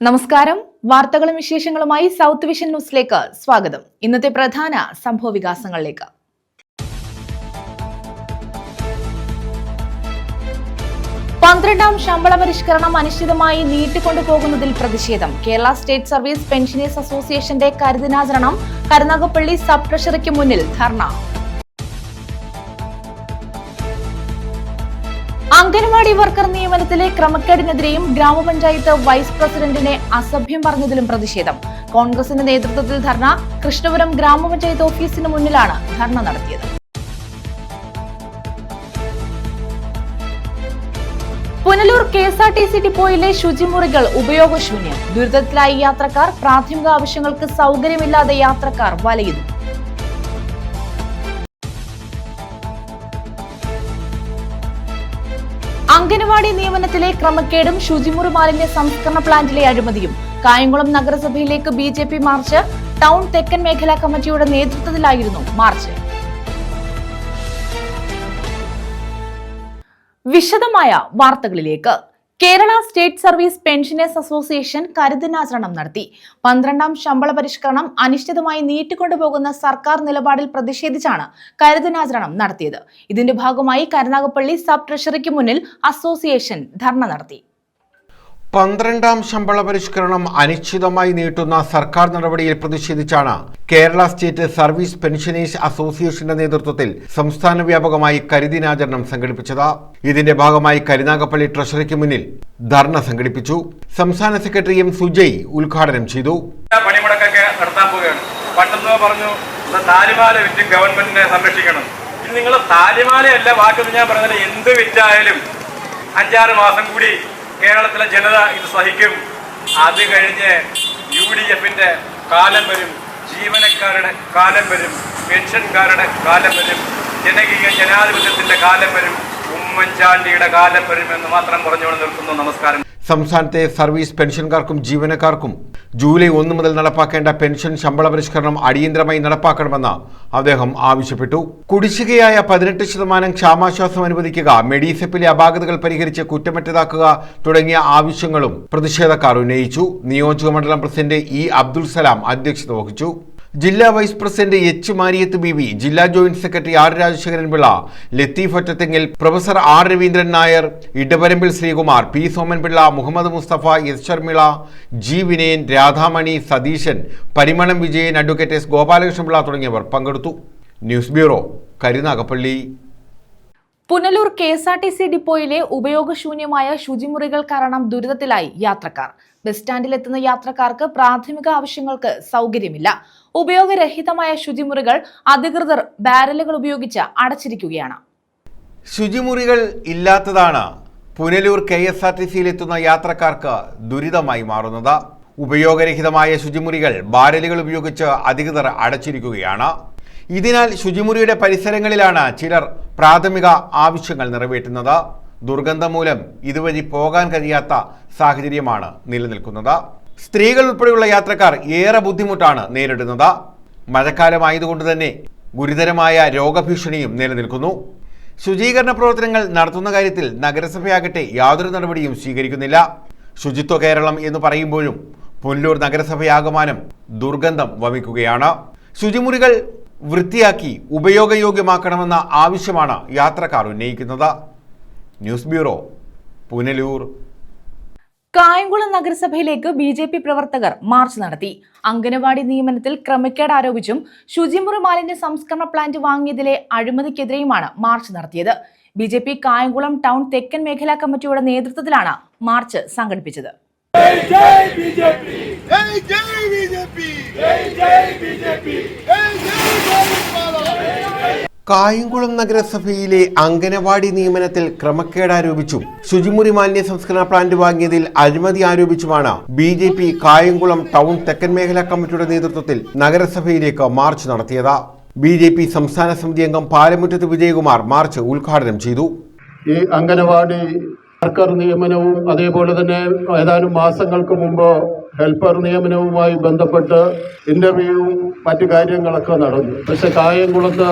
നമസ്കാരം. വാർത്തകളും വിശേഷങ്ങളുമായി സൗത്ത് വിഷൻ ന്യൂസിലേക്ക് സ്വാഗതം. ഇന്നത്തെ പ്രധാന സംഭവവികാസങ്ങളിലേക്ക്. പന്ത്രണ്ടാം ശമ്പള പരിഷ്കരണം അനിശ്ചിതമായി നീട്ടിക്കൊണ്ടുപോകുന്നതിൽ പ്രതിഷേധം. കേരള സ്റ്റേറ്റ് സർവീസ് പെൻഷനേഴ്സ് അസോസിയേഷന്റെ കരിദിനാചരണം. കരുനാഗപ്പള്ളി സബ് ട്രഷറിക്ക് മുന്നിൽ ധർണ. അംഗൻവാടി വർക്കർ നിയമനത്തിലെ ക്രമക്കേടിനെതിരെയും ഗ്രാമപഞ്ചായത്ത് വൈസ് പ്രസിഡന്റിനെ അസഭ്യം പറഞ്ഞതിലും പ്രതിഷേധം. കോൺഗ്രസിന്റെ നേതൃത്വത്തിൽ ധർണ. കൃഷ്ണപുരം ഗ്രാമപഞ്ചായത്ത് ഓഫീസിന് മുന്നിലാണ് ധർണ നടത്തിയത്. പുനലൂർ KSRTC ഡിപ്പോയിലെ ശുചിമുറികൾ ഉപയോഗശൂന്യം. ദുരിതത്തിലായി യാത്രക്കാർ. പ്രാഥമിക ആവശ്യങ്ങൾക്ക് സൗകര്യമില്ലാതെ യാത്രക്കാർ വലയുന്നു. അംഗൻവാടി നിയമനത്തിലെ ക്രമക്കേടും ശുചിമുറി മാലിന്യ സംസ്കരണ പ്ലാന്റിലെ അഴിമതിയും. കായംകുളം നഗരസഭയിലേക്ക് BJP മാർച്ച്. ടൗൺ തെക്കൻ മേഖലാ കമ്മിറ്റിയുടെ നേതൃത്വത്തിലായിരുന്നു മാർച്ച്. വിശദമായ വാർത്തകളിലേക്ക്. Kerala state service pensioners association കരിദിനാചരണം നടത്തി. 12ാം ശമ്പള പരിഷ്കരണം അനിശ്ചിതമായി നീട്ടിക്കൊണ്ടുപോകുന്ന സർക്കാർ നിലപാടിൽ പ്രതിഷേധിച്ചാണ് കരിദിനാചരണം നടത്തിയത്. ഇതിന്റെ ഭാഗമായി കരുനാഗപ്പള്ളി സബ് ട്രഷറിക്ക് മുന്നിൽ അസോസിയേഷൻ ധർണ നടത്തി. 12ാം ശമ്പള പരിഷ്കരണം അനിശ്ചിതമായി നീട്ടുന്ന സർക്കാർ നടപടിയിൽ പ്രതിഷേധിച്ചാണ് കേരള സ്റ്റേറ്റ് സർവീസ് പെൻഷനേഴ്സ് അസോസിയേഷന്റെ നേതൃത്വത്തിൽ സംസ്ഥാന വ്യാപകമായി കരിദിനാചരണം സംഘടിപ്പിച്ചത്. ഇതിന്റെ ഭാഗമായി കരുനാഗപ്പള്ളി ട്രഷറിക്ക് മുന്നിൽ ധർണ സംഘടിപ്പിച്ചു. സംസ്ഥാന സെക്രട്ടറി M. സുജയ് ഉദ്ഘാടനം ചെയ്തു. പണിമുടക്കൊക്കെ നടത്താൻ പോവുകയാണ്. പണ്ടെന്ന് പറഞ്ഞു താലിമാല വിറ്റ് ഗവൺമെന്റിനെ സംരക്ഷിക്കണം. ഇനി നിങ്ങൾ താലിമാലയല്ല വാക്കെന്ന് ഞാൻ പറഞ്ഞാൽ എന്ത് വിറ്റായാലും 5-6 മാസം കൂടി കേരളത്തിലെ ജനത ഇത് സഹിക്കും. അത് കഴിഞ്ഞ് UDFന്റെ കാലം വരും, ജീവനക്കാരുടെ കാലം വരും, പെൻഷൻകാരുടെ കാലം വരും, ജനകീയ ജനാധിപത്യത്തിന്റെ കാലം വരും, ഉമ്മൻചാണ്ടിയുടെ കാലം വരുമെന്ന് മാത്രം പറഞ്ഞുകൊണ്ട് നിർത്തുന്നു. നമസ്കാരം. സംസ്ഥാനത്തെ സർവീസ് പെൻഷൻകാർക്കും ജീവനക്കാർക്കും ജൂലൈ 1 മുതൽ നടപ്പാക്കേണ്ട പെൻഷൻ ശമ്പള പരിഷ്കരണം അടിയന്തരമായി നടപ്പാക്കണമെന്ന് അദ്ദേഹം ആവശ്യപ്പെട്ടു. കുടിശ്ശികയായ 18% ക്ഷാമാശ്വാസം അനുവദിക്കുക, മെഡിസെപ്പിലെ അപാകതകൾ പരിഹരിച്ച് കുറ്റമറ്റതാക്കുക തുടങ്ങിയ ആവശ്യങ്ങളും പ്രതിഷേധക്കാർ ഉന്നയിച്ചു. നിയോജകമണ്ഡലം പ്രസിഡന്റ് E. അബ്ദുൽ സലാം അധ്യക്ഷത വഹിച്ചു. ജില്ലാ vice president H. Mariyath Beevi, ജില്ലാ joint secretary R. Rajasekharan Pillai, Latheef ഒറ്റത്തെങ്ങിൽ, പ്രൊഫസർ R. രവീന്ദ്രൻ നായർ, ഇടവരമ്പിൽ Sreekumar, P. Somanpillai, Muhammad Musthafa, S. Sharmila, G. Vinayan, Radhamani, Satheesan, Parimalam Vijayan, advocate S. Gopalakrishnapillai തുടങ്ങിയവർ പങ്കെടുത്തു. News bureau, Karunagappally. Punalur KSRTC ഡിപ്പോയിലെ ഉപയോഗശൂന്യമായ ശുചിമുറികൾ കാരണം ദുരിതത്തിലായി യാത്രക്കാർ. ബസ് സ്റ്റാൻഡിലെത്തുന്ന യാത്രക്കാർക്ക് പ്രാഥമിക ആവശ്യങ്ങൾക്ക് സൗകര്യമില്ല. ഉപയോഗരഹിതമായ ശുചിമുറികൾ അധികൃതർ ബാരലുകൾ ഉപയോഗിച്ച് അടച്ചിരിക്കുകയാണ്. ശുചിമുറികൾ ഇല്ലാത്തതാണ് പുനലൂർ KSRTCയിലെത്തുന്ന യാത്രക്കാർക്ക് ദുരിതമായി മാറുന്നത്. ഉപയോഗരഹിതമായ ശുചിമുറികൾ ബാരലുകൾ ഉപയോഗിച്ച് അധികൃതർ അടച്ചിരിക്കുകയാണ്. ഇതിനാൽ ശുചിമുറിയുടെ പരിസരങ്ങളിലാണ് ചിലർ പ്രാഥമിക ആവശ്യങ്ങൾ നിറവേറ്റുന്നത്. ദുർഗന്ധം മൂലം ഇതുവഴി പോകാൻ കഴിയാത്ത സാഹചര്യമാണ് നിലനിൽക്കുന്നത്. സ്ത്രീകൾ ഉൾപ്പെടെയുള്ള യാത്രക്കാർ ഏറെ ബുദ്ധിമുട്ടാണ് നേരിടുന്നത്. മഴക്കാലമായതുകൊണ്ട് തന്നെ ഗുരുതരമായ രോഗഭീഷണിയും നിലനിൽക്കുന്നു. ശുചീകരണ പ്രവർത്തനങ്ങൾ നടത്തുന്ന കാര്യത്തിൽ നഗരസഭയാകട്ടെ യാതൊരു നടപടിയും സ്വീകരിക്കുന്നില്ല. ശുചിത്വ കേരളം എന്ന് പറയുമ്പോഴും പുനലൂർ നഗരസഭയാകമാനം ദുർഗന്ധം വമിക്കുകയാണ്. ശുചിമുറികൾ വൃത്തിയാക്കി ഉപയോഗയോഗ്യമാക്കണമെന്ന ആവശ്യമാണ് യാത്രക്കാർ ഉന്നയിക്കുന്നത്. News bureau, Punalur. കായംകുളം നഗരസഭയിലേക്ക് BJP പ്രവർത്തകർ മാർച്ച് നടത്തി. അംഗനവാടി നിയമനത്തിൽ ക്രമക്കേട് ആരോപിച്ചും ശുചിമുറി മാലിന്യ സംസ്കരണ പ്ലാന്റ് വാങ്ങിയതിലെ അഴിമതിക്കെതിരെയുമാണ് മാർച്ച് നടത്തിയത്. BJP കായംകുളം ടൗൺ തെക്കൻ മേഖലാ കമ്മിറ്റിയുടെ നേതൃത്വത്തിലാണ് മാർച്ച് സംഘടിപ്പിച്ചത്. കായംകുളം നഗരസഭയിലെ അംഗനവാടി നിയമനത്തിൽ ക്രമക്കേട് ആരോപിച്ചും ശുചിമുറി മാലിന്യ സംസ്കരണ പ്ലാന്റ് വാങ്ങിയതിൽ അഴിമതി ആരോപിച്ചുമാണ് BJP കായംകുളം ടൗൺ തെക്കൻ മേഖലാ കമ്മിറ്റിയുടെ നേതൃത്വത്തിൽ നഗരസഭയിലേക്ക് മാർച്ച് നടത്തിയത്. BJP സംസ്ഥാന സമിതി അംഗം പാലമുറ്റത്ത് വിജയകുമാർ മാർച്ച് ഉദ്ഘാടനം ചെയ്തു. ഈ അംഗനവാടി വർക്കർ നിയമനവും അതേപോലെ തന്നെ ഏതാനും മാസങ്ങൾക്ക് മുമ്പ് ഹെൽപ്പർ നിയമനവുമായി ബന്ധപ്പെട്ട് ഇന്റർവ്യൂവും മറ്റു കാര്യങ്ങളൊക്കെ നടന്നു. പക്ഷെ കായംകുളത്ത്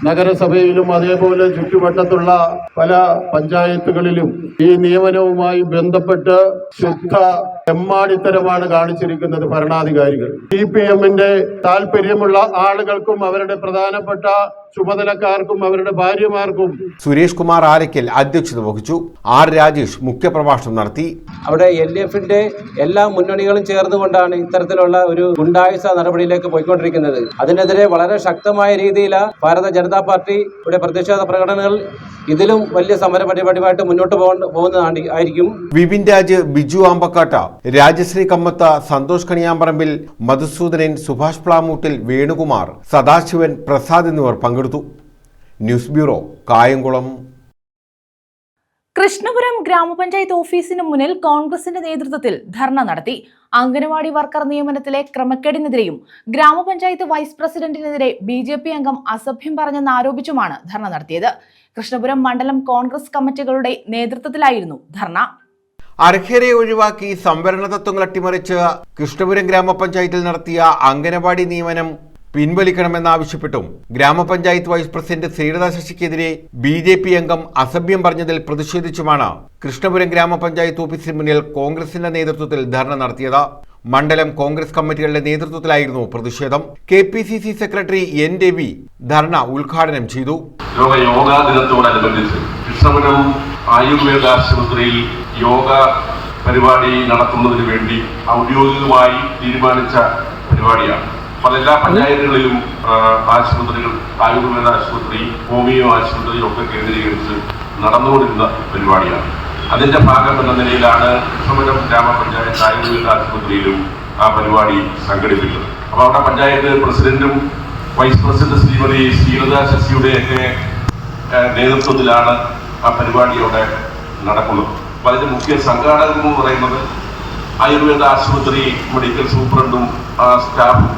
നഗരസഭയിലും അതേപോലെ ചുറ്റുവട്ടത്തുള്ള പല പഞ്ചായത്തുകളിലും ഈ നിയമനവുമായി ബന്ധപ്പെട്ട് ശുദ്ധ എമ്മാടിത്തരമാണ് കാണിച്ചിരിക്കുന്നത് ഭരണാധികാരികൾ. CPM-ന്റെ താല്പര്യമുള്ള ആളുകൾക്കും അവരുടെ പ്രധാനപ്പെട്ട ചുമതലക്കാർക്കും അവരുടെ ഭാര്യമാർക്കും. സുരേഷ് കുമാർ ആലയ്ക്കൽ അധ്യക്ഷത വഹിച്ചു. R രാജേഷ് മുഖ്യപ്രഭാഷണം നടത്തി. അവിടെ LDF-ന്റെ എല്ലാ മുന്നണികളും ചേർന്നുകൊണ്ടാണ് ഇത്തരത്തിലുള്ള ഒരു ഗുണ്ടായുസ നടപടിയിലേക്ക് പോയിക്കൊണ്ടിരിക്കുന്നത്. അതിനെതിരെ വളരെ ശക്തമായ രീതിയിൽ ഭാരത ജനതാ പാർട്ടിയുടെ പ്രതിഷേധ പ്രകടനങ്ങൾ ഇതിലും വലിയ സമര പരിപാടിയുമായിട്ട് മുന്നോട്ട് പോകുന്നതായിരിക്കും. വിപിൻ രാജ്, ബിജു ആമ്പക്കാട്ട, രാജശ്രീ കമ്മത്ത, സന്തോഷ് കണിയാമ്പറമ്പിൽ, മധുസൂദനൻ, സുഭാഷ് പ്ലാമൂട്ടിൽ, വേണുകുമാർ, സദാശിവൻ, പ്രസാദ് എന്നിവർ പങ്കെടുത്തു. News bureau, Kayamkulam. കൃഷ്ണപുരം ഗ്രാമപഞ്ചായത്ത് ഓഫീസിന് മുന്നിൽ കോൺഗ്രസിന്റെ നേതൃത്വത്തിൽ ധർണ നടത്തി. അംഗനവാടി വർക്കർ നിയമനത്തിലെ ക്രമക്കേടിനെതിരെയും ഗ്രാമപഞ്ചായത്ത് വൈസ് പ്രസിഡന്റിനെതിരെ BJP അംഗം അസഭ്യം പറഞ്ഞെന്നാരോപിച്ചുമാണ് ധർണ നടത്തിയത്. കൃഷ്ണപുരം മണ്ഡലം കോൺഗ്രസ് കമ്മിറ്റികളുടെ നേതൃത്വത്തിലായിരുന്നു ധർണ. അർഹരെ ഒഴിവാക്കി സംവരണ തത്വങ്ങൾ അട്ടിമറിച്ച് കൃഷ്ണപുരം ഗ്രാമപഞ്ചായത്തിൽ നടത്തിയ അംഗനവാടി നിയമനം പിൻവലിക്കണമെന്നാവശ്യപ്പെട്ടും ഗ്രാമപഞ്ചായത്ത് വൈസ് പ്രസിഡന്റ് ശ്രീലത ശശിക്കെതിരെ BJP അംഗം അസഭ്യം പറഞ്ഞതിൽ പ്രതിഷേധിച്ചുമാണ് കൃഷ്ണപുരം ഗ്രാമപഞ്ചായത്ത് ഓഫീസിന് മുന്നിൽ കോൺഗ്രസിന്റെ നേതൃത്വത്തിൽ ധർണ നടത്തിയത്. മണ്ഡലം കോൺഗ്രസ് കമ്മിറ്റികളുടെ നേതൃത്വത്തിലായിരുന്നു പ്രതിഷേധം. KPCC secretary N. രവി ധർണ ഉദ്ഘാടനം ചെയ്തു. യോഗാ ദിനത്തോടനുബന്ധിച്ച് കൃഷ്ണപുരം ആയുർവേദ ആശുപത്രിയിൽ യോഗ പരിപാടി നടത്തുന്നതിന് വേണ്ടി ഔദ്യോഗികമായി തീരുമാനിച്ച പരിപാടിയാണ്. എല്ലാ പഞ്ചായത്തുകളിലും ആശുപത്രികൾ, ആയുർവേദ ആശുപത്രി, ഹോമിയോ ആശുപത്രി ഒക്കെ കേന്ദ്രീകരിച്ച് നടന്നുകൊണ്ടിരുന്ന പരിപാടിയാണ്. അതിന്റെ ഭാഗം എന്ന നിലയിലാണ് കൃഷ്ണപുരം ഗ്രാമപഞ്ചായത്ത് ആയുർവേദ ആശുപത്രിയിലും ആ പരിപാടി സംഘടിപ്പിച്ചത്. അപ്പോൾ അവിടെ പഞ്ചായത്ത് പ്രസിഡന്റും വൈസ് പ്രസിഡന്റ് ശ്രീമതി ശ്രീലത ശശിയുടെയൊക്കെ നേതൃത്വത്തിലാണ് ആ പരിപാടി അവിടെ നടക്കുന്നത്. അപ്പോൾ അതിന്റെ മുഖ്യ സംഘാടകം എന്ന് പറയുന്നത് ആയുർവേദ ആശുപത്രി മെഡിക്കൽ സൂപ്രണ്ടും സ്റ്റാഫും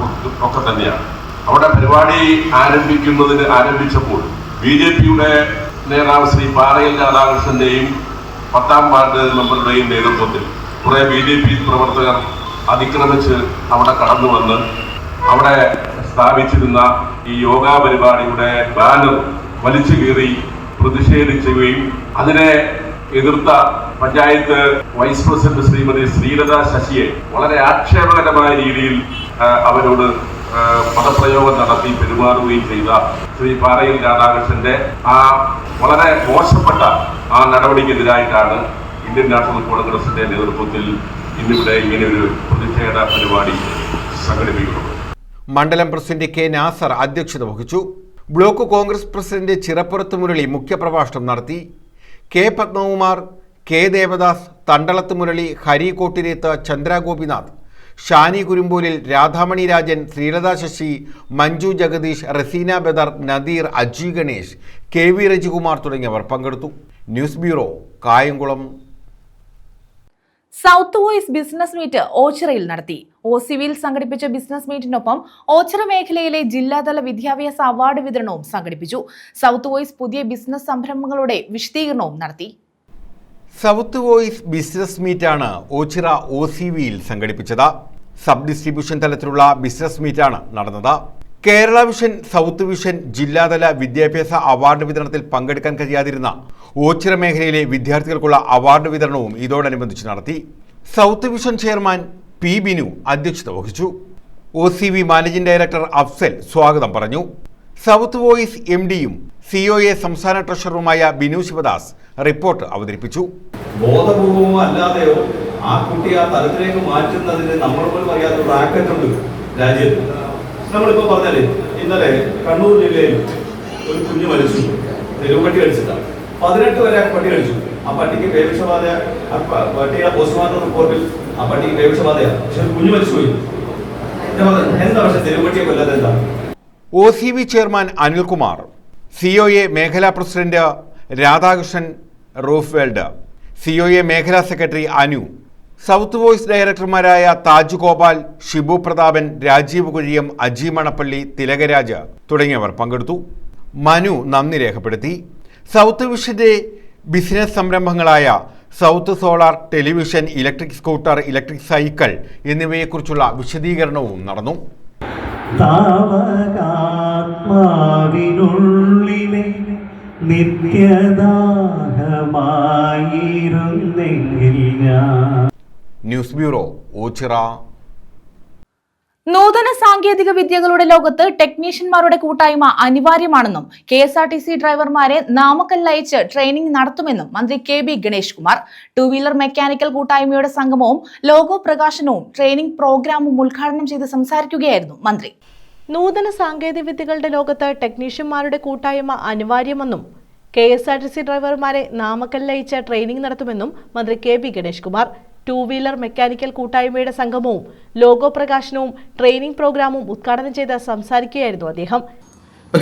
ഒക്കെ തന്നെയാണ്. അവിടെ പരിപാടി ആരംഭിച്ചപ്പോൾ BJPയുടെ നേതാവ് ശ്രീ പാറയിൽ രാധാകൃഷ്ണന്റെയും 10ാം വാർഡ് മെമ്പറുടെയും നേതൃത്വത്തിൽ കുറെ BJP പ്രവർത്തകർ അതിക്രമിച്ച് അവിടെ കടന്നു വന്ന് അവിടെ സ്ഥാപിച്ചിരുന്ന ഈ യോഗാ പരിപാടിയുടെ ബാനർ വലിച്ചു കീറി പ്രതിഷേധിക്കുകയും അതിനെ എതിർത്ത പഞ്ചായത്ത് വൈസ് പ്രസിഡന്റ് ശ്രീമതി ശ്രീലത ശശിയെ വളരെ ആക്ഷേപകരമായ രീതിയിൽ അവരോട് പദപ്രയോഗം നടത്തി പെരുമാറുകയും ചെയ്ത ശ്രീ പാറയിൽ രാധാകൃഷ്ണന്റെ ആ വളരെ മോശപ്പെട്ട ആ നടപടിക്കെതിരായിട്ടാണ് ഇന്ത്യൻ നാഷണൽ കോൺഗ്രസിന്റെ നേതൃത്വത്തിൽ ഇന്നിവിടെ ഇങ്ങനെ ഒരു പ്രതിഷേധ പരിപാടി സംഘടിപ്പിക്കുന്നത്. മണ്ഡലം പ്രസിഡന്റ് K. നാസർ അധ്യക്ഷത വഹിച്ചു. ബ്ലോക്ക് കോൺഗ്രസ് പ്രസിഡന്റ് ചിറപ്പുറത്ത് മുരളി മുഖ്യപ്രഭാഷണം നടത്തി. K. Padmakumar, K. Devdas, Thandalath Murali, Hari കോട്ടിരേത്ത്, Chandra Gopinath, Shani കുരുമ്പോലിൽ, Radhamani Rajan, Sreelatha Sasi, Manju Jagdish, Razeena Badr, Nadir, Aji Ganesh, KV Rajikumar തുടങ്ങിയവർ പങ്കെടുത്തു. News bureau, Kayamkulam. South voice business meet ഓച്ചിറയിൽ നടത്തി. OCVയിൽ സംഘടിപ്പിച്ച ബിസിനസ് മീറ്റിനൊപ്പം ഓച്ചിറ മേഖലയിലെ ജില്ലാതല വിദ്യാഭ്യാസ അവാർഡ് വിതരണവും സംഘടിപ്പിച്ചു. സൗത്ത് വോയിസ് പുതിയ ബിസിനസ് സംരംഭങ്ങളുടെ വിശദീകരണവും നടത്തി. സൗത്ത് വോയിസ് ബിസിനസ് മീറ്റാണ് ഓച്ചിറ OCVയിൽ സംഘടിപ്പിച്ചത്. സബ് ഡിസ്ട്രിബ്യൂഷൻ തലത്തിലുള്ള ബിസിനസ് മീറ്റാണ് നടന്നത്. കേരള വിഷൻ, സൗത്ത് വിഷൻ ജില്ലാതല വിദ്യാഭ്യാസ അവാർഡ് വിതരണത്തിൽ പങ്കെടുക്കാൻ കഴിയാതിരുന്ന ഓച്ചിറ മേഖലയിലെ വിദ്യാർത്ഥികൾക്കുള്ള അവാർഡ് വിതരണവും ഇതോടനുബന്ധിച്ച് നടത്തി. South vision chairman P. Binu അധ്യക്ഷത വഹിച്ചു. OCV മാനേജിംഗ് ഡയറക്ടർ അഫ്സൽ സ്വാഗതം പറഞ്ഞു. സൗത്ത് വോയിസ് MDയും COA സംസ്ഥാന ട്രഷററുമായ ബിനു ശിവദാസ് റിപ്പോർട്ട് അവതരിപ്പിച്ചു. ബോധപൂർവമോ അല്ലാതെയോ ആ കുട്ടി ആ തലത്തിലേക്ക് മാറ്റുന്നതിന് നമ്മൾ പോലും അറിയാത്ത റാക്കറ്റ് ഉണ്ട് രാജ്യത്ത്. നമ്മളിപ്പോൾ പറഞ്ഞാലേ ഇന്നലെ കണ്ണൂർ ജില്ലയിൽ ഒരു കുഞ്ഞ് മരിച്ചു, തെരുവുപട്ടി കഴിച്ചിട്ടാണ്. 18 വരെ പട്ടി കഴിച്ചു. ആ പട്ടിക്ക് പേവിഷബാധ, പട്ടിയുടെ പോസ്റ്റ്മോർട്ടം റിപ്പോർട്ടിൽ ആ പട്ടിക്ക് പേവിഷബാധയാണ്. പക്ഷെ ഒരു കുഞ്ഞ് മരിച്ചുപോയി. എന്താ പക്ഷെ തെരുവുപട്ടിയെ കൊല്ലാതെ എന്താ? OCV ചെയർമാൻ അനിൽകുമാർ, COA മേഖലാ പ്രസിഡന്റ് രാധാകൃഷ്ണൻ റൂഫ്വേൽഡ്, COA മേഖലാ സെക്രട്ടറി അനു, സൗത്ത് വോയിസ് ഡയറക്ടർമാരായ താജ് ഗോപാൽ, ഷിബു പ്രതാപൻ, രാജീവ് കുഴിയം, അജി മണപ്പള്ളി, തിലകരാജ് തുടങ്ങിയവർ പങ്കെടുത്തു. മനു നന്ദി രേഖപ്പെടുത്തി. സൗത്ത് വിഷന്റെ ബിസിനസ് സംരംഭങ്ങളായ south solar, television, electric scooter, electric cycle എന്നിവയെക്കുറിച്ചുള്ള വിശദീകരണവും നടന്നു. താവകാത്മാവിനുള്ളിലെ നിത്യദാഹമായിരുന്നെങ്കിൽ ഞാൻ ന്യൂസ് ബ്യൂറോ, ഓച്ചിറ. നൂതന സാങ്കേതിക വിദ്യകളുടെ ലോകത്ത് ടെക്നീഷ്യന്മാരുടെ കൂട്ടായ്മ അനിവാര്യമാണെന്നും KSRTC ഡ്രൈവർമാരെ നാമക്കല്ലയച്ച് ട്രെയിനിംഗ് നടത്തുമെന്നും മന്ത്രി KB Ganesh Kumar. 2 wheeler mechanical കൂട്ടായ്മയുടെ സംഗമവും ലോഗോ പ്രകാശനവും ട്രെയിനിംഗ് പ്രോഗ്രാമും ഉദ്ഘാടനം ചെയ്ത് സംസാരിക്കുകയായിരുന്നു മന്ത്രി. നൂതന സാങ്കേതിക വിദ്യകളുടെ ലോകത്ത് ടെക്നീഷ്യന്മാരുടെ കൂട്ടായ്മ അനിവാര്യമെന്നും KSRTC ഡ്രൈവർമാരെ നാമക്കല്ലയച്ച് ട്രെയിനിംഗ് നടത്തുമെന്നും മന്ത്രി KB Ganesh Kumar. 2 wheeler mechanical കൂട്ടായ്മയുടെ സംഗമവും ലോഗോ പ്രകാശനവും ട്രെയിനിംഗ് പ്രോഗ്രാമും ഉദ്ഘാടനം ചെയ്ത് സംസാരിക്കുകയായിരുന്നു അദ്ദേഹം.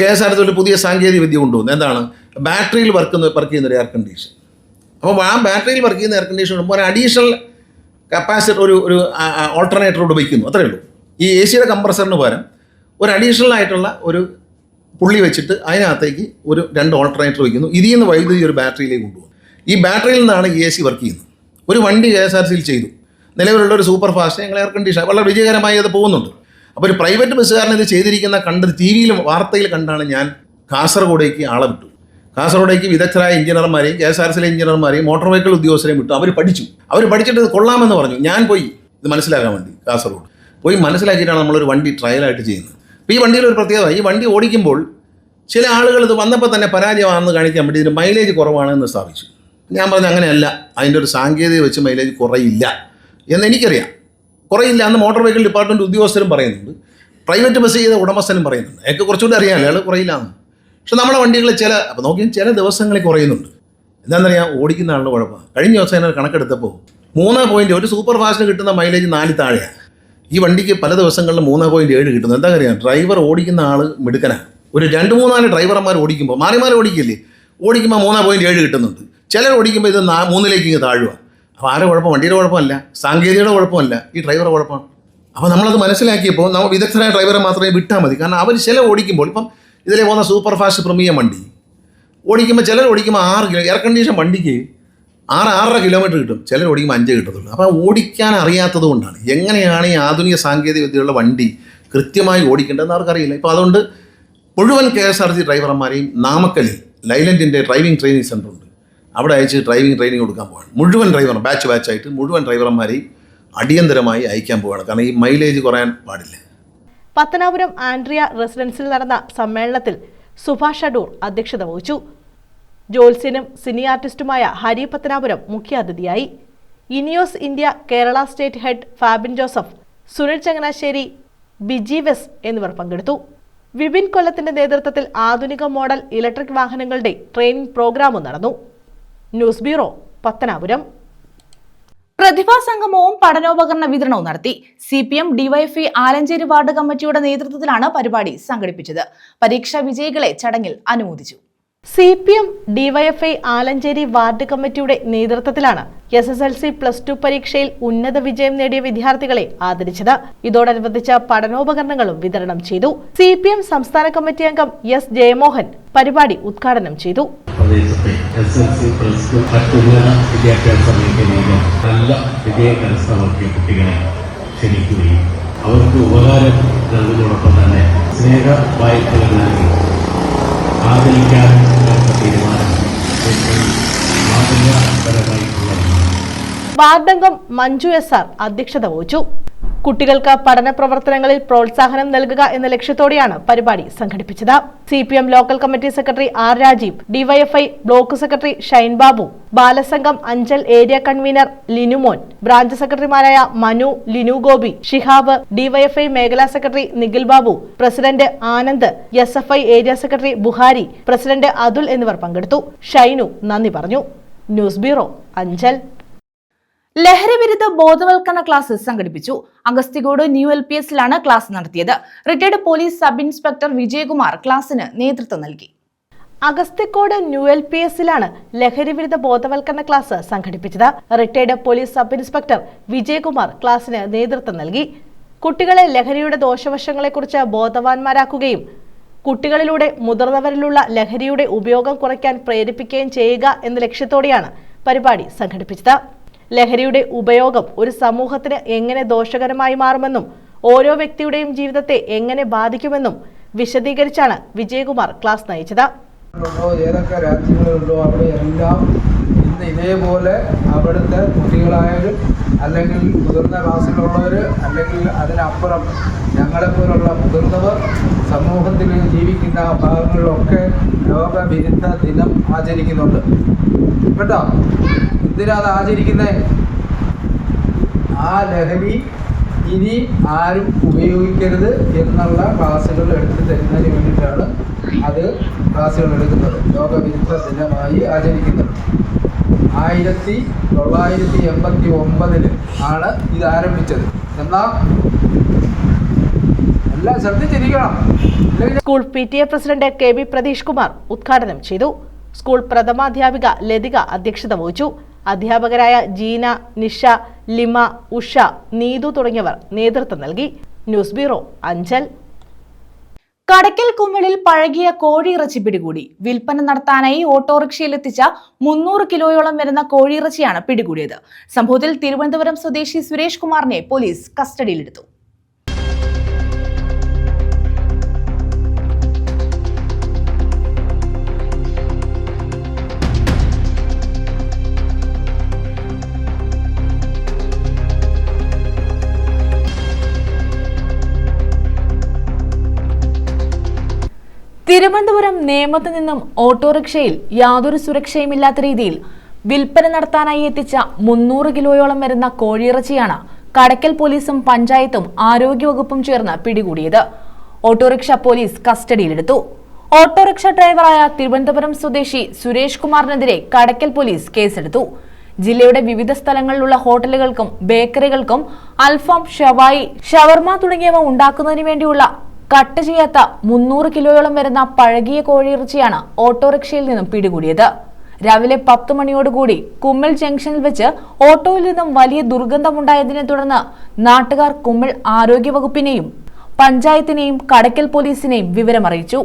KSRTC ഒരു പുതിയ സാങ്കേതിക വിദ്യ കൊണ്ടുവന്നു. എന്താണ്? ബാറ്ററിയിൽ വർക്ക് ചെയ്യുന്ന ഒരു എയർ കണ്ടീഷൻ. അപ്പോൾ ആ ബാറ്ററിയിൽ വർക്ക് ചെയ്യുന്ന എയർ കണ്ടീഷൻ ഒരു അഡീഷണൽ കപ്പാസിറ്റർ ഒരു ഓൾട്ടർനേറ്ററോട് വയ്ക്കുന്നു, അത്രയേ ഉള്ളൂ. ഈ AC കംപ്രസറിന് പകരം ഒരു അഡീഷണൽ ആയിട്ടുള്ള ഒരു പുള്ളി വെച്ചിട്ട് അതിനകത്തേക്ക് ഒരു 2 ഓൾട്ടർനേറ്റർ വയ്ക്കുന്നു. ഇതിൽ നിന്ന് വൈദ്യുതി ഒരു ബാറ്ററിയിലേക്ക് കൊണ്ടുപോകും. ഈ ബാറ്ററിയിൽ നിന്നാണ് AC വർക്ക് ചെയ്യുന്നത്. ഒരു വണ്ടി KSRTC ചെയ്തു. നിലവിലുള്ള ഒരു സൂപ്പർ ഫാസ്റ്റ് ഞങ്ങൾ എയർ കണ്ടീഷൻ വളരെ വിജയകരമായി അത് പോകുന്നുണ്ട്. അപ്പോൾ ഒരു പ്രൈവറ്റ് ബസ്സുകാരൻ ഇത് ചെയ്തിരിക്കുന്ന കണ്ടത് TV-യിലും വാർത്തയിൽ കണ്ടാണ് ഞാൻ കാസർഗോഡേക്ക് ആളെ വിട്ടു. കാസർഗോഡേക്ക് വിദഗ്ധരായ എഞ്ചിനീയർമാരെയും KSRTC എഞ്ചിനീയർമാരെയും മോട്ടോർ വെഹിക്കിൾ ഉദ്യോഗസ്ഥരെയും വിട്ടു. അവർ പഠിച്ചിട്ട് ഇത് കൊള്ളാമെന്ന് പറഞ്ഞു. ഞാൻ പോയി ഇത് മനസ്സിലാക്കാൻ വേണ്ടി കാസർഗോഡ് പോയി മനസ്സിലാക്കിയിട്ടാണ് നമ്മളൊരു വണ്ടി ട്രയലായിട്ട് ചെയ്യുന്നത്. അപ്പോൾ ഈ വണ്ടിയിൽ ഒരു പ്രത്യേകത, ഈ വണ്ടി ഓടിക്കുമ്പോൾ ചില ആളുകൾ ഇത് വന്നപ്പോൾ തന്നെ പരാജയമാണെന്ന് കാണിക്കാൻ വേണ്ടി ഇതിന് മൈലേജ് കുറവാണെന്ന് സ്ഥാപിച്ചു. ഞാൻ പറഞ്ഞു അങ്ങനെയല്ല, അതിൻ്റെ ഒരു സാങ്കേതിക വെച്ച് മൈലേജ് കുറയില്ല എന്ന് എനിക്കറിയാം. കുറയില്ല എന്ന് മോട്ടോർ വെഹിക്കിൾ ഡിപ്പാർട്ട്മെൻറ്റ് ഉദ്യോഗസ്ഥരും പറയുന്നുണ്ട്, പ്രൈവറ്റ് ബസ് ചെയ്ത ഉടമസ്ഥനും പറയുന്നുണ്ട്. എനിക്ക് കുറച്ചുകൂടി അറിയാമല്ലോ അയാൾ കുറയില്ല എന്ന്. പക്ഷെ നമ്മുടെ വണ്ടികൾ അപ്പോൾ നോക്കി ചില ദിവസങ്ങളിൽ കുറയുന്നുണ്ട്. എന്താണെന്നറിയാം, ഓടിക്കുന്ന ആളുടെ കുഴപ്പമാണ്. കഴിഞ്ഞ ദിവസം ഞാൻ കണക്കെടുത്തപ്പോൾ 3 ഒരു സൂപ്പർ ഫാസ്റ്റിന് കിട്ടുന്ന മൈലേജ് 4 താഴെയാണ്. ഈ വണ്ടിക്ക് പല ദിവസങ്ങളിൽ 3.7 കിട്ടുന്നു. എന്താ കാര്യം? ഡ്രൈവർ ഓടിക്കുന്ന ആൾ മിടുക്കനാണ്. ഒരു 2-3 ഡ്രൈവർമാർ ഓടിക്കുമ്പോൾ മാറി ഓടിക്കില്ലേ, ഓടിക്കുമ്പോൾ 3.7 കിട്ടുന്നുണ്ട്. ചിലർ ഓടിക്കുമ്പോൾ ഇത് 3ലേക്ക് ഇങ്ങ് താഴുക. അപ്പോൾ ആരുടെ കുഴപ്പം? വണ്ടിയുടെ കുഴപ്പമല്ല, സാങ്കേതികയുടെ കുഴപ്പമല്ല, ഈ ഡ്രൈവറുടെ കുഴപ്പമാണ്. അപ്പോൾ നമ്മളത് മനസ്സിലാക്കിയപ്പോൾ നമ്മൾ വിദഗ്ധരായ ഡ്രൈവറെ മാത്രമേ വിട്ടാൽ മതി. കാരണം അവർ ചില ഓടിക്കുമ്പോൾ ഇപ്പം ഇതിലെ പോകുന്ന സൂപ്പർ ഫാസ്റ്റ് പ്രീമിയം വണ്ടി ഓടിക്കുമ്പോൾ ചിലർ ഓടിക്കുമ്പോൾ 6 എയർ കണ്ടീഷൻ വണ്ടിക്ക് 6-6.5 കിലോമീറ്റർ കിട്ടും, ചിലർ ഓടിക്കുമ്പോൾ 5 കിട്ടത്തുള്ളൂ. അപ്പോൾ ഓടിക്കാൻ അറിയാത്തത് കൊണ്ടാണ്. എങ്ങനെയാണ് ഈ ആധുനിക സാങ്കേതിക വിദ്യയുള്ള വണ്ടി കൃത്യമായി ഓടിക്കേണ്ടതെന്ന് അവർക്കറിയില്ല. ഇപ്പോൾ അതുകൊണ്ട് മുഴുവൻ KSRTC ഡ്രൈവർമാരെയും നാമക്കലിൽ ലൈലൻഡിൻ്റെ ഡ്രൈവിംഗ് ട്രെയിനിങ് സെൻ്റർ ഉണ്ട്, അവിടെ അയച്ച് ഡ്രൈവിംഗ് ട്രെയിനിങ് കൊടുക്കാൻ പോവാണ്. മുഴുവൻ ഡ്രൈവർ ബാച്ചായിട്ട് മുഴുവൻ ഡ്രൈവർമാരെയും അടിയന്തരമായി അയക്കാൻ പോവുകയാണ്. കാരണം ഈ മൈലേജ് കുറയാൻ പാടില്ല. പത്തനാപുരം ആൻഡ്രിയ റെസിഡൻസിൽ നടന്ന സമ്മേളനത്തിൽ സുഭാഷ് അടൂർ അധ്യക്ഷത വഹിച്ചു. ജ്യോത്സ്യനും സിനി ആർട്ടിസ്റ്റുമായ ഹരി പത്തനാപുരം മുഖ്യാതിഥിയായി. Ineos India Kerala state head Fabin Joseph, Sunil Changanassery, Biji വെസ് എന്നിവർ പങ്കെടുത്തു. വിപിൻ കൊല്ലത്തിന്റെ നേതൃത്വത്തിൽ ആധുനിക മോഡൽ ഇലക്ട്രിക് വാഹനങ്ങളുടെ ട്രെയിനിംഗ് പ്രോഗ്രാമും നടന്നു. News bureau, Pathanapuram. പ്രതിഭാ സംഗമവും പഠനോപകരണ വിതരണവും നടത്തി. CPM DYFI ആലഞ്ചേരി വാർഡ് കമ്മിറ്റിയുടെ നേതൃത്വത്തിലാണ് പരിപാടി സംഘടിപ്പിച്ചത്. പരീക്ഷാ വിജയികളെ ചടങ്ങിൽ അനുമോദിച്ചു. CPM DYFI ആലഞ്ചേരി വാർഡ് കമ്മിറ്റിയുടെ നേതൃത്വത്തിലാണ് SSLC +2 പരീക്ഷയിൽ ഉന്നത വിജയം നേടിയ വിദ്യാർത്ഥികളെ ആദരിച്ചത്. ഇതോടനുബന്ധിച്ച് പഠനോപകരണങ്ങളും വിതരണം ചെയ്തു. CPM സംസ്ഥാന കമ്മിറ്റി അംഗം S ജയമോഹൻ പരിപാടി ഉദ്ഘാടനം ചെയ്തു. വിദ്യാഭ്യാസ മേഖലയിൽ നല്ല വിജയം കരസ്ഥമാക്കിയ കുട്ടികളെ ക്ഷണിക്കുകയും അവർക്ക് ഉപകാരം നൽകുന്നതോടൊപ്പം തന്നെ സ്നേഹ വായ്പകൾ നൽകി ആദരിക്കാൻ തീരുമാനം മാതൃകാപരമായിട്ടുള്ള വാർഡംഗം മഞ്ജു SR അധ്യക്ഷത വഹിച്ചു. കുട്ടികൾക്ക് പഠന പ്രവർത്തനങ്ങളിൽ പ്രോത്സാഹനം നൽകുക എന്ന ലക്ഷ്യത്തോടെയാണ് പരിപാടി സംഘടിപ്പിച്ചത്. CPM local committee secretary R Rajeev, DYFI block secretary Shine Babu, Balasangham Anchal area convener Linumon, branch സെക്രട്ടറിമാരായ മനു, ലിനു ഗോപി, ഷിഹാബ്, DYFI മേഖലാ secretary Nikhil Babu, president Anand, SFI area secretary Buhari, president Athul എന്നിവർ പങ്കെടുത്തു. ഷൈനു നന്ദി പറഞ്ഞു. News bureau, Anchal. ലഹരിവിരുദ്ധ ബോധവൽക്കരണ ക്ലാസ് സംഘടിപ്പിച്ചു. അഗസ്തികോട് ന്യൂ LPSലാണ് ക്ലാസ് നടത്തിയത്. Retired police sub inspector Vijayakumar ക്ലാസിന് നേതൃത്വം നൽകി. അഗസ്തികോട് ന്യൂ LPSലാണ് ലഹരിവിരുദ്ധ ബോധവൽക്കരണ ക്ലാസ് സംഘടിപ്പിച്ചത്. Retired police sub inspector Vijayakumar ക്ലാസിന് നേതൃത്വം നൽകി. കുട്ടികളെ ലഹരിയുടെ ദോഷവശങ്ങളെക്കുറിച്ച് ബോധവാന്മാരാക്കുകയും കുട്ടികളിലൂടെ മുതിർന്നവരിലുള്ള ലഹരിയുടെ ഉപയോഗം കുറയ്ക്കാൻ പ്രേരിപ്പിക്കുകയും ചെയ്യുക എന്ന ലക്ഷ്യത്തോടെയാണ് പരിപാടി സംഘടിപ്പിച്ചത്. ലഹരിയുടെ ഉപയോഗം ഒരു സമൂഹത്തിന് എങ്ങനെ ദോഷകരമായി മാറുമെന്നും ഓരോ വ്യക്തിയുടെയും ജീവിതത്തെ എങ്ങനെ ബാധിക്കുമെന്നും വിശദീകരിച്ചാണ് വിജയകുമാർ ക്ലാസ് നയിച്ചത്. ഏതൊക്കെ രാജ്യങ്ങളുണ്ടോ അവിടെ എല്ലാം ഇന്ന് ഇതേപോലെ അവിടുത്തെ കുട്ടികളായാലും അല്ലെങ്കിൽ മുതിർന്ന ക്ലാസ്സിലുള്ളവർ അല്ലെങ്കിൽ അതിനപ്പുറം ഞങ്ങളെപ്പോലുള്ള മുതിർന്നവർ സമൂഹത്തിൽ ജീവിക്കുന്ന ഭാഗങ്ങളിലൊക്കെ രോഗവിരുദ്ധ ദിനം ആചരിക്കുന്നുണ്ട് കേട്ടോ. എന്തിനാ അത് ആചരിക്കുന്നത്? ആ ലഹരി ഇനി ആരും ഉപയോഗിക്കരുത് എന്നുള്ള ക്ലാസ്സുകൾ എടുത്തു തരുന്നതിന് വേണ്ടിയിട്ടാണ് അത് ക്ലാസ്സുകൾ എടുക്കുന്നത്, രോഗവിരുദ്ധ ദിനമായി ആചരിക്കുന്നത്. 1989 ആണ് ഇത് ആരംഭിച്ചത്. എന്നാ എല്ലാം ശ്രദ്ധിച്ചിരിക്കണം. School PTA president KB Prateesh Kumar ഉദ്ഘാടനം ചെയ്തു. സ്കൂൾ പ്രഥമാധ്യാപിക ലതിക അധ്യക്ഷത വഹിച്ചു. അധ്യാപകരായ ജീന, നിഷ, ലിമ, ഉഷ, നീതു തുടങ്ങിയവർ നേതൃത്വം നൽകി. News bureau, Anchal. കടയ്ക്കൽ കുമ്മിളിൽ പഴകിയ കോഴിയിറച്ചി പിടികൂടി. വിൽപ്പന നടത്താനായി ഓട്ടോറിക്ഷയിലെത്തിച്ച 300 കിലോയോളം വരുന്ന കോഴിയിറച്ചിയാണ് പിടികൂടിയത്. സംഭവത്തിൽ തിരുവനന്തപുരം സ്വദേശി സുരേഷ് കുമാറിനെ പോലീസ് കസ്റ്റഡിയിലെടുത്തു. തിരുവനന്തപുരം നേമത്ത് നിന്നും ഓട്ടോറിക്ഷയിൽ യാതൊരു സുരക്ഷയുമില്ലാത്ത രീതിയിൽ വിൽപ്പന നടത്താനായി എത്തിച്ച 300 കിലോയോളം വരുന്ന കോഴിയിറച്ചിയാണ് കടയ്ക്കൽ പോലീസും പഞ്ചായത്തും ആരോഗ്യവകുപ്പും ചേർന്ന് പിടികൂടിയത്. ഓട്ടോറിക്ഷ പോലീസ് കസ്റ്റഡിയിലെടുത്തു. ഓട്ടോറിക്ഷ ഡ്രൈവറായ തിരുവനന്തപുരം സ്വദേശി സുരേഷ് കുമാറിനെതിരെ കടയ്ക്കൽ പോലീസ് കേസെടുത്തു. ജില്ലയുടെ വിവിധ സ്ഥലങ്ങളിലുള്ള ഹോട്ടലുകൾക്കും ബേക്കറികൾക്കും അൽഫാം, ഷവായി, ഷവർമ തുടങ്ങിയവ ഉണ്ടാക്കുന്നതിന് വേണ്ടിയുള്ള കട്ട് ചെയ്യാത്ത 300 കിലോയോളം വരുന്ന പഴകിയ കോഴിയിറച്ചിയാണ് ഓട്ടോറിക്ഷയിൽ നിന്നും പിടികൂടിയത്. രാവിലെ 10 മണിയോടുകൂടി കുമ്മിൾ ജംഗ്ഷനിൽ വെച്ച് ഓട്ടോയിൽ നിന്നും വലിയ ദുർഗന്ധമുണ്ടായതിനെ തുടർന്ന് നാട്ടുകാർ കുമ്മിൾ ആരോഗ്യവകുപ്പിനെയും പഞ്ചായത്തിനെയും കടയ്ക്കൽ പോലീസിനെയും വിവരമറിയിച്ചു.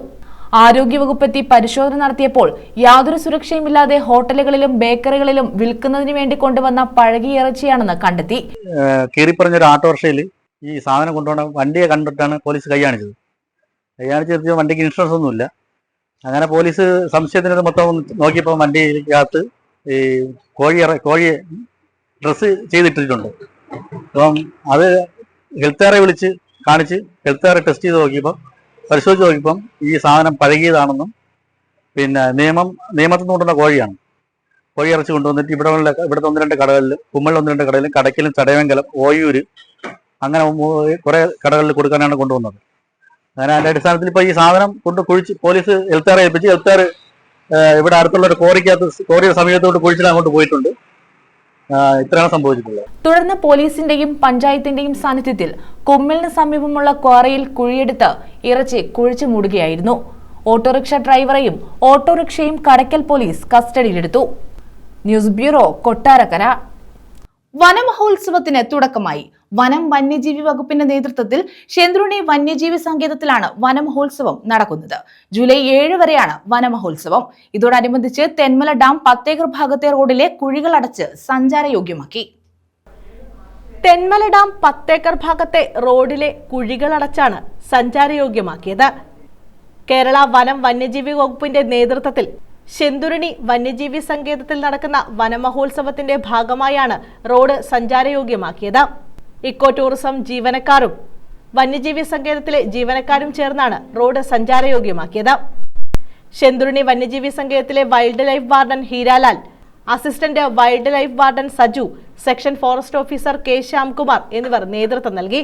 ആരോഗ്യവകുപ്പെത്തി പരിശോധന നടത്തിയപ്പോൾ യാതൊരു സുരക്ഷയുമില്ലാതെ ഹോട്ടലുകളിലും ബേക്കറികളിലും വിൽക്കുന്നതിന് വേണ്ടി കൊണ്ടുവന്ന പഴകിയ ഇറച്ചിയാണെന്ന് കണ്ടെത്തി. കീറിപ്പറഞ്ഞൊരു ഓട്ടോറിക്ഷയിൽ ഈ സാധനം കൊണ്ടുപോകുന്ന വണ്ടിയെ കണ്ടിട്ടാണ് പോലീസ് കൈയാണിച്ചത്. കൈയാണിച്ച് വണ്ടിക്ക് ഇൻഷുറൻസ് ഒന്നുമില്ല. അങ്ങനെ പോലീസ് സംശയത്തിനത് മൊത്തം നോക്കിയപ്പോൾ വണ്ടിക്കകത്ത് ഈ കോഴിയെ ഡ്രസ്സ് ചെയ്തിട്ടിട്ടുണ്ട്. അപ്പം അത് ഹെൽത്തുകാരെ വിളിച്ച് കാണിച്ച് ഹെൽത്തുകാരെ ടെസ്റ്റ് ചെയ്ത് പരിശോധിച്ച് നോക്കിയപ്പം ഈ സാധനം പഴകിയതാണെന്നും പിന്നെ നിയമത്തിൽ നിന്ന് കൊണ്ടുവന്ന കോഴിയാണ്. കോഴി ഇറച്ചി കൊണ്ടുവന്നിട്ട് ഇവിടുത്തെ 1-2 കടകളിൽ, കുമ്മളിൽ 1-2 കടകളിലും, കടയ്ക്കലും, ചടയമംഗലം, ഓയൂര് അങ്ങനെ കുറെ കടകളിൽ കൊടുക്കാനാണ് കൊണ്ടുവന്നത്. അങ്ങനെ അതിന്റെ അടിസ്ഥാനത്തിൽ ഇപ്പോൾ ഈ സാധനം കൊണ്ട് കുഴിച്ച് പോലീസ് ഹെൽത്തുകാരെ ഏൽപ്പിച്ച് ഹെൽത്തുകാർ ഇവിടെ അടുത്തുള്ള ഒരു കോറിയുടെ സമീപത്തോട്ട് കുഴിച്ചിട്ട് അങ്ങോട്ട് പോയിട്ടുണ്ട്. ഇത്രയാണ് സംഭവിച്ചിട്ടുള്ളത്. തുടർന്ന് പോലീസിന്റെയും പഞ്ചായത്തിന്റെയും സാന്നിധ്യത്തിൽ കുമ്മിളിന് സമീപമുള്ള ക്വാറിയിൽ കുഴിയെടുത്ത് ഇറച്ചി കുഴിച്ചു മൂടുകയായിരുന്നു. ഓട്ടോറിക്ഷ ഡ്രൈവറെയും ഓട്ടോറിക്ഷയും കടയ്ക്കൽ പോലീസ് കസ്റ്റഡിയിലെടുത്തു. News bureau, Kottarakkara. വനമഹോത്സവത്തിന് തുടക്കമായി. വനം വന്യജീവി വകുപ്പിന്റെ നേതൃത്വത്തിൽ ശെന്തുരുണി വന്യജീവി സങ്കേതത്തിലാണ് വനമഹോത്സവം നടക്കുന്നത്. ജൂലൈ 7 വരെയാണ് വനമഹോത്സവം. ഇതോടനുബന്ധിച്ച് തെന്മല ഡാം 10 ഏക്കർ ഭാഗത്തെ റോഡിലെ കുഴികൾ അടച്ച് സഞ്ചാരയോഗ്യമാക്കി. തെന്മല ഡാം 10 ഏക്കർ ഭാഗത്തെ റോഡിലെ കുഴികളടച്ചാണ് സഞ്ചാരയോഗ്യമാക്കിയത്. കേരള വനം വന്യജീവി വകുപ്പിന്റെ നേതൃത്വത്തിൽ ശെന്തുരുണി വന്യജീവി സങ്കേതത്തിൽ നടക്കുന്ന വനമഹോത്സവത്തിന്റെ ഭാഗമായാണ് റോഡ് സഞ്ചാരയോഗ്യമാക്കിയത്. ഇക്കോ ടൂറിസം ജീവനക്കാരും വന്യജീവി സങ്കേതത്തിലെ ജീവനക്കാരും ചേർന്നാണ് റോഡ് സഞ്ചാരയോഗ്യമാക്കിയത്. ശെന്തുരുണി വന്യജീവി സങ്കേതത്തിലെ wildlife warden Heeralal, assistant wildlife warden Saju, section forest officer K Shyamkumar എന്നിവർ നേതൃത്വം നൽകി.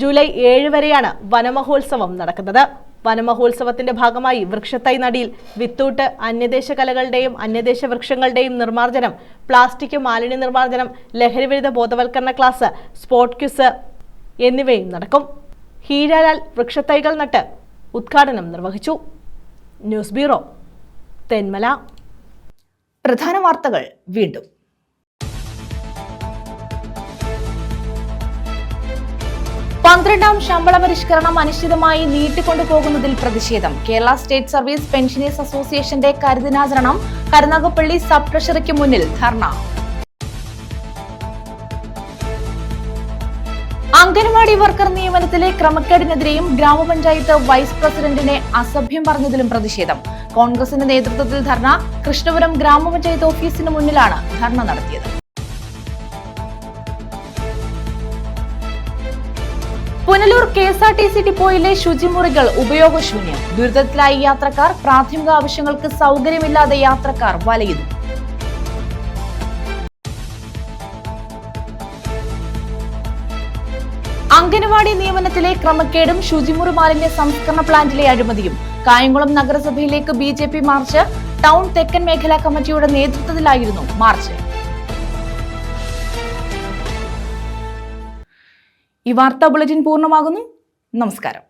ജൂലൈ 7 വരെയാണ് വനമഹോത്സവം നടക്കുന്നത്. വനമഹോത്സവത്തിന്റെ ഭാഗമായി വൃക്ഷത്തൈ നടിയിൽ, വിത്തൂട്ട്, അന്യദേശ കലകളുടെയും അന്യദേശ വൃക്ഷങ്ങളുടെയും നിർമ്മാർജ്ജനം, പ്ലാസ്റ്റിക് മാലിന്യ നിർമ്മാർജ്ജനം, ലഹരിവിരുദ്ധ ബോധവൽക്കരണ ക്ലാസ്, സ്പോർട് ക്വിസ് എന്നിവയും നടക്കും. ഹീരാലാൽ വൃക്ഷത്തൈകൾ നട്ട് ഉദ്ഘാടനം നിർവഹിച്ചു. News bureau, Thenmala. പ്രധാന വാർത്തകൾ വീണ്ടും. പന്ത്രണ്ടാം ശമ്പള പരിഷ്കരണം അനിശ്ചിതമായി നീട്ടിക്കൊണ്ടുപോകുന്നതിൽ പ്രതിഷേധം. കേരള സ്റ്റേറ്റ് സർവീസ് പെൻഷനേഴ്സ് അസോസിയേഷന്റെ കരിദിനാചരണം. കരുനാഗപ്പള്ളി സബ് ട്രഷറിക്ക് മുന്നിൽ ധർണ. അംഗൻവാടി വർക്കർ നിയമനത്തിലെ ക്രമക്കേടിനെതിരെയും ഗ്രാമപഞ്ചായത്ത് വൈസ് പ്രസിഡന്റിനെ അസഭ്യം പറഞ്ഞതിലും പ്രതിഷേധം. കോൺഗ്രസിന്റെ നേതൃത്വത്തിൽ ധർണ. കൃഷ്ണപുരം ഗ്രാമപഞ്ചായത്ത് ഓഫീസിന് മുന്നിലാണ് ധർണ നടത്തിയത്. പുനലൂർ KSRTC ഡിപ്പോയിലെ ശുചിമുറികൾ ഉപയോഗശൂന്യം. ദുരിതത്തിലായ യാത്രക്കാർ. പ്രാഥമിക ആവശ്യങ്ങൾക്ക് സൗകര്യമില്ലാതെ യാത്രക്കാർ വലയുന്നു. അംഗൻവാടി നിയമനത്തിലെ ക്രമക്കേടും ശുചിമുറി മാലിന്യ സംസ്കരണ പ്ലാന്റിലെ അഴിമതിയും. കായംകുളം നഗരസഭയിലേക്ക് BJP മാർച്ച്. ടൗൺ തെക്കൻ മേഖലാ കമ്മിറ്റിയുടെ നേതൃത്വത്തിലായിരുന്നു മാർച്ച്. ഈ വാർത്താ ബുള്ളറ്റിൻ പൂർണ്ണമാകുന്നു. നമസ്കാരം.